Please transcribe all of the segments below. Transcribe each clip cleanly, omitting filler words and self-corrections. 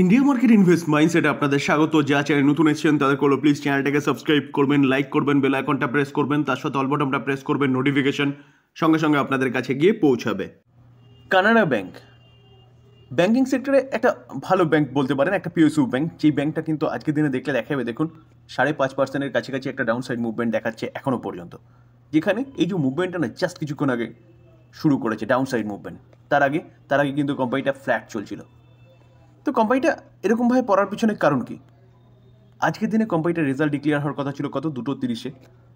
India market invest মাইন্ডসেটে আপনাদের স্বাগত। যা চ্যানেল নতুন এসেছেন তাদের করলো প্লিজ চ্যানেলটাকে সাবস্ক্রাইব করবেন, লাইক করবেন, বেল আইকনটা প্রেস করবেন, তার সাথে অল বাটনটা প্রেস করবেন, নোটিফিকেশন সঙ্গে সঙ্গে আপনাদের কাছে গিয়ে পৌঁছাবে। কানাড়া ব্যাংক ব্যাংকিং সেক্টরে একটা ভালো ব্যাংক বলতে পারেন, একটা পিএসইউ ব্যাংক। যেই ব্যাংকটা কিন্তু আজকের দিনে দেখলে দেখাবে, দেখুন 5.5%-এর কাছাকাছি একটা ডাউন সাইড মুভমেন্ট দেখাচ্ছে এখনও পর্যন্ত। যেখানে এই যে মুভমেন্টটা না জাস্ট কিছুক্ষণ আগে শুরু করেছে, ডাউন সাইড মুভমেন্ট। তার আগে কিন্তু কোম্পানিটা ফ্ল্যাট চলছিল। তো কোম্পানিটা এরকমভাবে পড়ার পিছনে কারণ কি? আজকের দিনে কোম্পানিটার রেজাল্ট ডিক্লেয়ার হওয়ার কথা ছিল কত? 2:30-এ।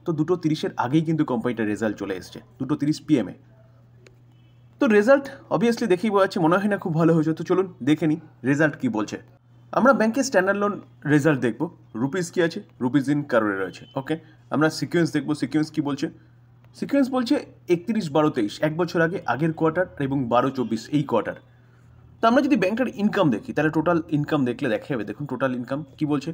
তো 2:30-এর আগেই কিন্তু কোম্পানিটার রেজাল্ট চলে এসছে, 2:30 PM-এ। তো রেজাল্ট অবভিয়াসলি দেখেই বোঝা যাচ্ছে, মনে হয় না খুব ভালো হয়েছে। তো চলুন দেখে নিই রেজাল্ট কী বলছে। আমরা ব্যাংকের স্ট্যান্ডার্ড লোন রেজাল্ট দেখব। রুপিস কী আছে? রুপিস ইন কারোরে রয়েছে। ওকে, আমরা সিকোয়েন্স দেখব। সিকোয়েন্স কী বলছে? সিকোয়েন্স বলছে 31/12/23, এক বছর আগে, আগের কোয়ার্টার, এবং 12/24 এই কোয়ার্টার। তো আমরা যদি ব্যাংকটার ইনকাম দেখি, তাহলে টোটাল ইনকাম দেখলে দেখা যাবে, দেখুন টোটাল ইনকাম কী বলছে,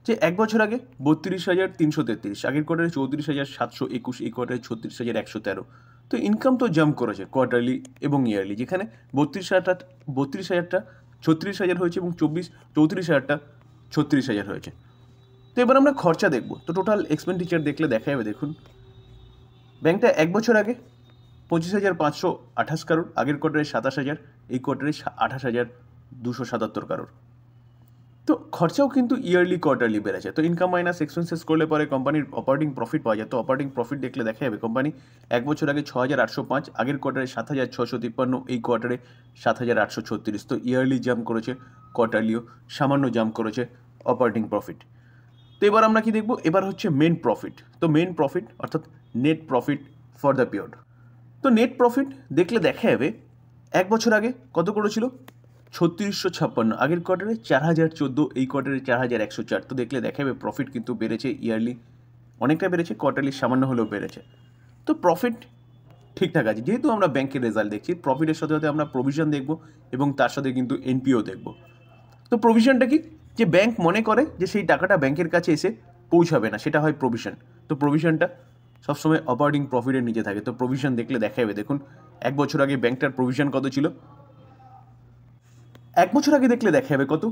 যে এক বছর আগে 32,333, আগের কোয়ার্টারে 34,721, এই কোয়ার্টারে 36,113। তো ইনকাম তো জাম্প করেছে কোয়ার্টারলি এবং ইয়ারলি, যেখানে 32,000টা 36,000 হয়েছে এবং 34,000টা 36,000 হয়েছে। তো এবার আমরা খরচা দেখব। তো টোটাল এক্সপেন্ডিচার দেখলে দেখা যাবে, দেখুন ব্যাংকটা এক বছর আগে 25,528 কারোর, আগের কোয়ার্টারে 27,000, এই কোয়ার্টারে 28,277 কারোর। তো খরচাও কিন্তু ইয়ারলি কোয়ার্টারলি বেড়েছে। তো ইনকাম মাইনাস এক্সপেন্সেস করলে পরে কোম্পানির অপারেটিং প্রফিট পাওয়া যায়। তো অপারেটিং প্রফিট দেখলে দেখা যাবে, কোম্পানি এক বছর আগে 6,805, আগের কোয়ার্টারে 7,653, এই কোয়ার্টারে 7,836। তো ইয়ারলি জাম্প করেছে, কোয়ার্টারলিও সামান্য জাম্প করেছে অপারেটিং প্রফিট। তো এবার আমরা কি দেখব? এবার হচ্ছে মেন প্রফিট। তো মেন প্রফিট অর্থাৎ net profit for the period. তো নেট প্রফিট দেখলে দেখা যাবে, এক বছর আগে কত করেছিল? 3656, আগের কোয়ার্টারে 4,014, এই কোয়ার্টারে 4,104। তো দেখলে দেখা যাবে প্রফিট কিন্তু বেড়েছে, ইয়ারলি অনেকটা বেড়েছে, কোয়ার্টারলি সামান্য হলেও বেড়েছে। তো প্রফিট ঠিকঠাক আছে। যেহেতু আমরা ব্যাংকের রেজাল্ট দেখছি, প্রফিটের সাথে সাথে আমরা প্রভিশন দেখব এবং তার সাথে কিন্তু এনপিও দেখব। তো প্রভিশনটা কি? যে ব্যাংক মনে করে যে সেই টাকাটা ব্যাংকের কাছে এসে পৌঁছাবে না, সেটা হয় প্রভিশন। তো প্রভিশনটা সবসময় অপারেটিং প্রফিটের নিচে থাকে। তো প্রভিশন দেখলে দেখা যাবে, দেখুন এক বছর আগে ব্যাংকটার প্রভিশন কত ছিল? এক বছর আগে দেখলে দেখা যাবে কত?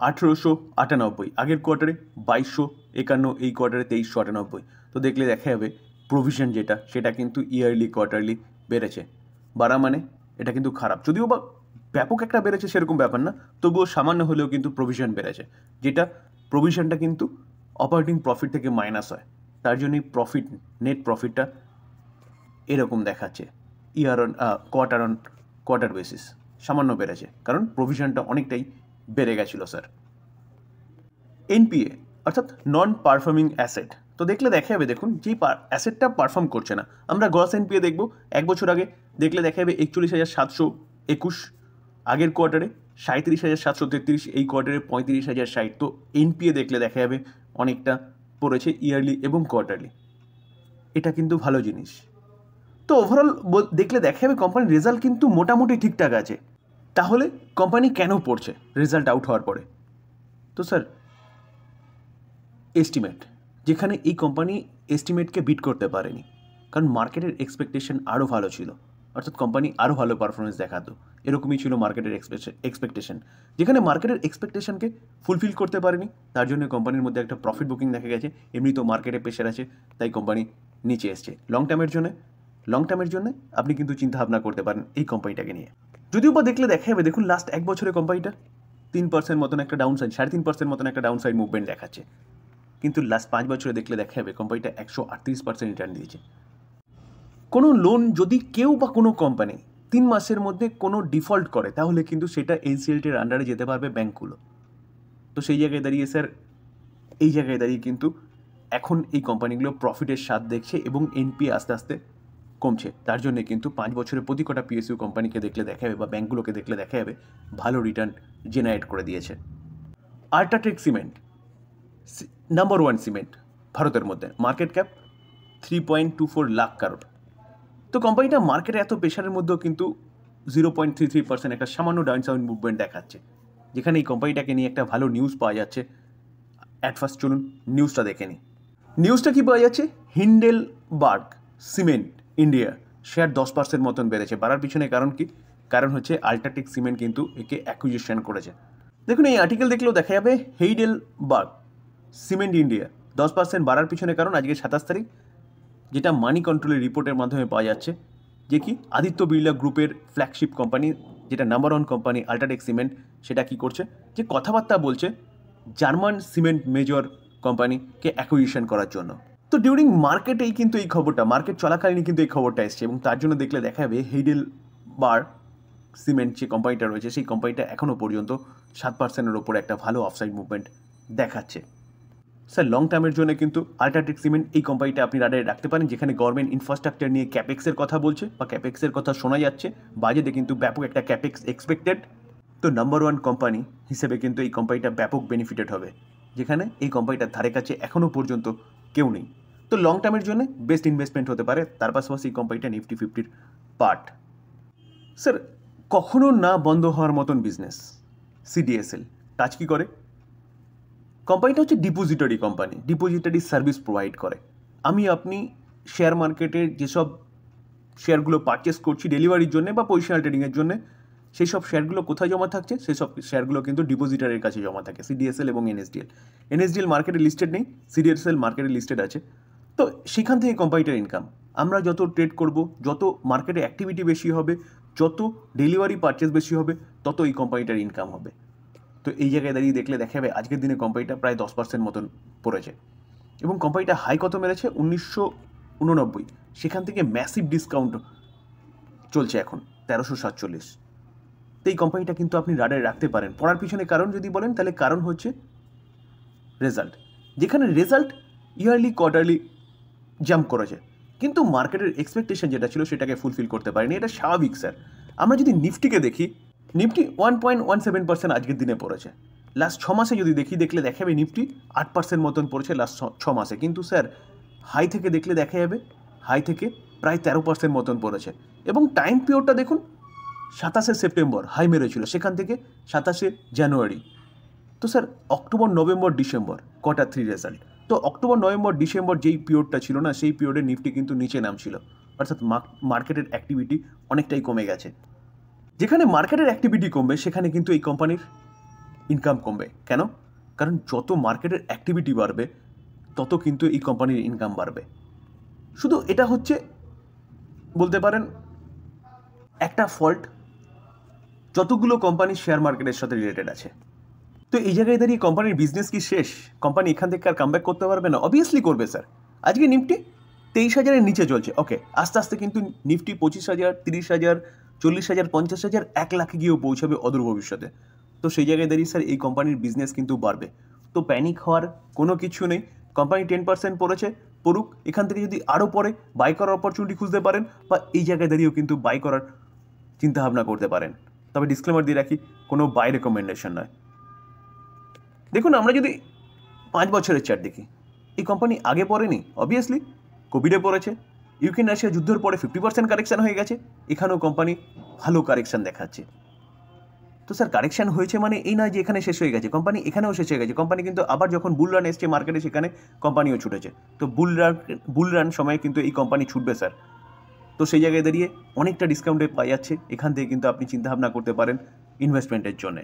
1,898, আগের কোয়ার্টারে 2,251, এই কোয়ার্টারে 2,398। তো দেখলে দেখা যাবে প্রভিশন যেটা, সেটা কিন্তু ইয়ারলি কোয়ার্টারলি বেড়েছে। বাড়া মানে এটা কিন্তু খারাপ, যদিও বা ব্যাপক একটা বেড়েছে সেরকম ব্যাপার না, তবুও সামান্য হলেও কিন্তু প্রভিশন বেড়েছে, যেটা প্রভিশনটা কিন্তু অপারেটিং প্রফিট থেকে মাইনাস হয়। তার জন্যই প্রফিট, নেট প্রফিটটা এরকম দেখাচ্ছে অন কোয়ার্টার বেসিস সামান্য বেড়েছে, কারণ প্রভিশনটা অনেকটাই বেড়ে গেছিলো স্যার। এনপিএ অর্থাৎ নন পারফর্মিং অ্যাসেট। তো দেখলে দেখা যাবে, দেখুন যেই অ্যাসেটটা পারফর্ম করছে না, আমরা গ্রস এনপিএ দেখব। এক বছর আগে দেখলে দেখা যাবে 41,721, আগের কোয়ার্টারে 37,733, এই কোয়ার্টারে 35,060। তো এনপিএ দেখলে দেখা যাবে অনেকটা পড়েছে ইয়ারলি এবং কোয়ার্টারলি। এটা কিন্তু ভালো জিনিস। তো ওভারঅল দেখলে দেখা যাবে কোম্পানির রেজাল্ট কিন্তু মোটামুটি ঠিকঠাক আছে। তাহলে কোম্পানি কেন পড়ছে রেজাল্ট আউট হওয়ার পরে? তো স্যার এস্টিমেট, যেখানে এই কোম্পানি এস্টিমেটকে বিট করতে পারেনি, কারণ মার্কেটের এক্সপেকটেশন আরও ভালো ছিল, অর্থাৎ কোম্পানি আরও ভালো পারফরমেন্স দেখাতো। এরকমই ছিল মার্কেটের এক্সপেকটেশন, যেখানে মার্কেটের এক্সপেকটেশনকে ফুলফিল করতে পারেনি। তার জন্য কোম্পানির মধ্যে একটা প্রফিট বুকিং দেখা গেছে। এমনি তো মার্কেটে প্রেশার আছে, তাই কোম্পানি নিচে এসছে। লং টার্মের জন্য আপনি কিন্তু চিন্তাভাবনা করতে পারেন এই কোম্পানিটাকে নিয়ে। যদিও বা দেখলে দেখা যাবে, দেখুন লাস্ট এক বছরে কোম্পানিটা 3% মতন একটা ডাউন সাইড, 3.5% মতন একটা ডাউন সাইড মুভমেন্ট দেখাচ্ছে। কিন্তু লাস্ট 5 বছরে দেখলে দেখা যাবে কোম্পানিটা 138% রিটার্ন দিয়েছে। কোনো লোন যদি কেউ বা কোনো কোম্পানি 3 মাসের মধ্যে কোনো ডিফল্ট করে, তাহলে কিন্তু সেটা এনসিএলটির আন্ডারে যেতে পারবে ব্যাঙ্কগুলো। তো সেই জায়গায় দাঁড়িয়ে স্যার, এই জায়গায় দাঁড়িয়ে কিন্তু এখন এই কোম্পানিগুলো প্রফিটের স্বাদ দেখছে এবং এনপিএ আস্তে আস্তে কমছে। তার জন্য কিন্তু 5 বছরে প্রতি কটা পিএসইউ কোম্পানিকে দেখলে দেখা যাবে বা ব্যাঙ্কগুলোকে দেখলে দেখা যাবে ভালো রিটার্ন জেনারেট করে দিয়েছে। আল্ট্রাটেক সিমেন্ট নাম্বার 1 সিমেন্ট ভারতের মধ্যে, মার্কেট ক্যাপ 3.24 লাখ কারোর। তো কোম্পানিটা মার্কেটে এত প্রেশারের মধ্যেও কিন্তু 0.33% একটা সামান্য ডাউন সাউন্ড মুভমেন্ট দেখাচ্ছে, যেখানে এই কোম্পানিটাকে নিয়ে একটা ভালো নিউজ পাওয়া যাচ্ছে। অ্যাট ফার্স্ট চলুন নিউজটা দেখে নিই। নিউজটা কী পাওয়া যাচ্ছে? হিন্ডেলবার্গ সিমেন্ট ইন্ডিয়া শেয়ার 10% মতন বেড়েছে। বাড়ার পিছনে কারণ কি? কারণ হচ্ছে আল্ট্রাটেক সিমেন্ট কিন্তু একে অ্যাকুইজিশন করেছে। দেখুন এই আর্টিকেল দেখলেও দেখা যাবে হেইডেল বার্গ সিমেন্ট ইন্ডিয়া 10% বাড়ার পিছনে কারণ আজকে 27 তারিখ, যেটা মানি কন্ট্রোলের রিপোর্টের মাধ্যমে পাওয়া যাচ্ছে, যে কি আদিত্য বিড়লা গ্রুপের ফ্ল্যাগশিপ কোম্পানি, যেটা number one company UltraTech cement, সেটা কি করছে, যে কথাবার্তা বলছে জার্মান সিমেন্ট মেজর কোম্পানিকে অ্যাকুইজিশন করার জন্য। তো ডিউরিং মার্কেটেই কিন্তু এই খবরটা, মার্কেট চলাকালীনই কিন্তু এই খবরটা এসছে, এবং তার জন্য দেখলে দেখা যাবে হেইডেল বার্গ সিমেন্ট যে কোম্পানিটা রয়েছে সেই কোম্পানিটা এখনও পর্যন্ত 7%-এর ওপরে একটা ভালো অফসাইড মুভমেন্ট দেখাচ্ছে। স্যার লং টার্মের জন্য কিন্তু আল্ট্রাটেক সিমেন্ট এই কোম্পানিটা আপনি রাডারে রাখতে পারেন, যেখানে গভর্নমেন্ট ইনফ্রাস্ট্রাকচার নিয়ে ক্যাপেক্সের কথা বলছে বা ক্যাপেক্সের কথা শোনা যাচ্ছে, বাজেটে কিন্তু ব্যাপক একটা ক্যাপেক্স এক্সপেক্টেড। তো নাম্বার ওয়ান কোম্পানি হিসেবে কিন্তু এই কোম্পানিটা ব্যাপক বেনিফিটেড হবে, যেখানে এই কোম্পানিটার ধারে কাছে এখনও পর্যন্ত কেউ নেই। তো লং টার্মের জন্য বেস্ট ইনভেস্টমেন্ট হতে পারে। তার পাশাপাশি এই কোম্পানিটা নিফটি 50-র পার্ট। স্যার কখনো না বন্ধ হওয়ার মতন বিজনেস সিডিএসএল কাজ কী করে? কোম্পানিটা হচ্ছে depository company, depository service provide করে। আপনি শেয়ার মার্কেটের যেসব শেয়ারগুলো পারচেস করছি ডেলিভারির জন্য বা পজিশনাল ট্রেডিংয়ের জন্য, সেই সব শেয়ারগুলো কোথায় জমা থাকছে? সেই সব শেয়ারগুলো কিন্তু ডিপোজিটারের কাছে জমা থাকে, সিডিএসএল এবং এনএসডিএল। এনএসডিএল মার্কেটে লিস্টেড নেই, সিডিএসএল মার্কেটে লিস্টেড আছে। তো সেখান থেকে কোম্পানিটার ইনকাম, আমরা যত ট্রেড করব, যত মার্কেটে অ্যাক্টিভিটি বেশি হবে, যত ডেলিভারি পারচেস বেশি হবে, তত এই কোম্পানিটার ইনকাম হবে। তো এই জায়গায় দাঁড়িয়ে দেখলে দেখা যাবে আজকের দিনে কোম্পানিটা প্রায় 10% মতন পড়েছে, এবং কোম্পানিটা হাই কত মেরেছে? 1989। সেখান থেকে ম্যাসিভ ডিসকাউন্ট চলছে এখন 1347। তো এই কোম্পানিটা কিন্তু আপনি রাডারে রাখতে পারেন। পড়ার পিছনে কারণ যদি বলেন, তাহলে কারণ হচ্ছে রেজাল্ট, যেখানে রেজাল্ট ইয়ারলি কোয়ার্টারলি জাম্প করেছে, কিন্তু মার্কেটের এক্সপেকটেশন যেটা ছিল সেটাকে ফুলফিল করতে পারেনি। এটা স্বাভাবিক স্যার। আমরা যদি নিফটিকে দেখি, নিফটি 1.17% আজকের দিনে পড়েছে। লাস্ট 6 মাসে যদি দেখলে দেখা যাবে নিফটি 8% মতন পড়েছে লাস্ট 6 মাসে। কিন্তু স্যার হাই থেকে দেখলে দেখা যাবে হাই থেকে প্রায় 13% মতন পড়েছে, এবং টাইম পিরিয়ডটা দেখুন, 27 সেপ্টেম্বর হাই মেরেছিল, সেখান থেকে 27 জানুয়ারি। তো sir October November December Q3 result. তো অক্টোবর নভেম্বর ডিসেম্বর যেই পিরিয়ডটা ছিল না, সেই পিরিয়ডে নিফটি কিন্তু নিচে নামছিল, অর্থাৎ মার্কেটের অ্যাক্টিভিটি অনেকটাই কমে গেছে। যেখানে মার্কেটের অ্যাক্টিভিটি কমবে সেখানে কিন্তু এই কোম্পানির ইনকাম কমবে। কেন? কারণ যত মার্কেটের অ্যাক্টিভিটি বাড়বে তত কিন্তু এই কোম্পানির ইনকাম বাড়বে। শুধু এটা হচ্ছে বলতে পারেন একটা ফল্ট যতগুলো কোম্পানি শেয়ার মার্কেটের সাথে রিলেটেড আছে। তো এই জায়গায় দাঁড়িয়ে কোম্পানির বিজনেস কি শেষ? কোম্পানি এখান থেকে আর কামব্যাক করতে পারবে না? অবভিয়াসলি করবে স্যার। আজকে নিফটি 23,000-এর নিচে চলছে, ওকে, আস্তে আস্তে কিন্তু নিফটি 25,000, 30,000, 40,000, 50,000, 1 লাখে গিয়েও পৌঁছাবে অদূর ভবিষ্যতে। তো সেই জায়গায় দাঁড়িয়ে স্যার এই কোম্পানির বিজনেস কিন্তু বাড়বে। তো প্যানিক হওয়ার কোনো কিছু নেই। কোম্পানি 10% পড়েছে, পড়ুক। এখান থেকে যদি আরও পড়ে বাই করার অপরচুনিটি খুঁজতে পারেন, বা এই জায়গায় দাঁড়িয়েও কিন্তু বাই করার চিন্তাভাবনা করতে পারেন। তবে ডিসক্লেমার দিয়ে রাখি, কোনো বাই রেকমেন্ডেশন নয়। দেখুন আমরা যদি 5 বছরের চার্ট দেখি, এই কোম্পানি আগে পড়েনি, অবভিয়াসলি কোভিডে পড়েছে, ইউক্রেন রাশিয়া যুদ্ধের পরে 50% কারেকশান হয়ে গেছে, এখানেও কোম্পানি ভালো কারেকশান দেখাচ্ছে। তো স্যার কারেকশান হয়েছে মানে এই নয় যে এখানে শেষ হয়ে গেছে, কোম্পানি এখানেও শেষ হয়ে গেছে। কোম্পানি কিন্তু আবার যখন বুল রান এসছে মার্কেটে, সেখানে কোম্পানিও ছুটেছে। তো বুল রান সময়ে কিন্তু এই কোম্পানি ছুটবে স্যার। তো সেই জায়গায় দাঁড়িয়ে অনেকটা ডিসকাউন্টে পাওয়া যাচ্ছে, এখান থেকে কিন্তু আপনি চিন্তাভাবনা করতে পারেন ইনভেস্টমেন্টের জন্য।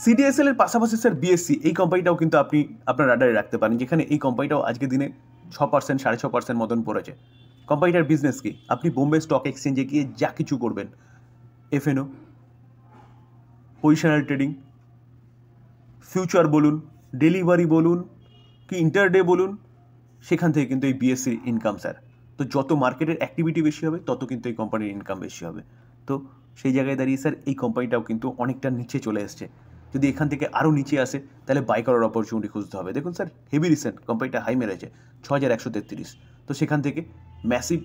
সিডিএসএল এর পাশাপাশি স্যার বিএসসি এই কোম্পানিটাও কিন্তু আপনি আপনার রাডারে রাখতে পারেন, যেখানে এই কোম্পানিটাও আজকের দিনে 6%, 6.5% মতন পড়েছে। কোম্পানিটার বিজনেস কি? আপনি বোম্বে স্টক এক্সচেঞ্জে গিয়ে যা কিছু করবেন, এফএনও, পজিশনাল ট্রেডিং, ফিউচার বলুন, ডেলিভারি বলুন কি ইন্টারডে বলুন, সেখান থেকে কিন্তু এই বিএসসির ইনকাম স্যার। তো যত মার্কেটের অ্যাক্টিভিটি বেশি হবে তত কিন্তু এই কোম্পানির ইনকাম বেশি হবে। তো সেই জায়গায় দাঁড়িয়ে স্যার এই কোম্পানিটাও কিন্তু অনেকটা নিচে চলে এসছে। যদি এখান থেকে আরও নিচে আসে তাহলে বাই করার অপরচুনিটি খুঁজতে হবে। দেখুন স্যার হেভি রিসেন্ট কোম্পানিটা হাই মেরেছে 6,133। তো সেখান থেকে ম্যাসিভ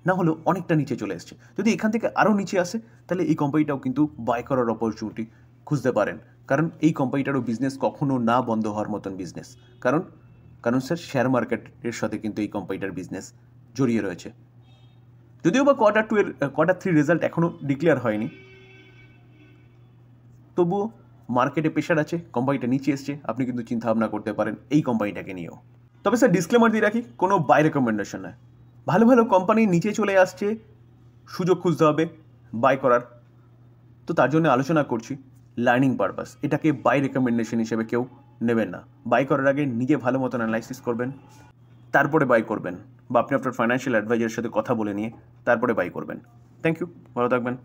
না হলেও অনেকটা নিচে চলে এসছে। যদি এখান থেকে আরও নিচে আসে তাহলে এই কোম্পানিটাও কিন্তু বাই করার অপরচুনিটি খুঁজতে পারেন, কারণ এই কোম্পানিটারও বিজনেস কখনো না বন্ধ হওয়ার মতন বিজনেস। কারণ স্যার শেয়ার মার্কেটের সাথে কিন্তু এই কোম্পানিটার বিজনেস জড়িয়ে রয়েছে। যদিও বা Q3 রেজাল্ট এখনও ডিক্লেয়ার হয়নি, তবুও মার্কেটে প্রেশার আছে, কোম্পানিটা নিচে এসছে, আপনি কিন্তু চিন্তাভাবনা করতে পারেন এই কোম্পানিটাকে নিয়েও। তবে স্যার ডিসক্লেমার দিয়ে রাখি, কোনো বাই রেকমেন্ডেশন নয়। ভালো ভালো কোম্পানি নিচে চলে আসছে, সুযোগ খুঁজতে হবে বাই করার। তো তার জন্য আলোচনা করছি লার্নিং পারপাস, এটাকে বাই রেকমেন্ডেশন হিসেবে কেউ নেবেন না। বাই করার আগে নিজে ভালো মতন অ্যানালাইসিস করবেন, তারপরে বাই করবেন, বা আপনি আপনার ফাইন্যান্সিয়াল অ্যাডভাইজারের সাথে কথা বলে নিয়ে তারপরে বাই করবেন। থ্যাংক ইউ, ভালো থাকবেন।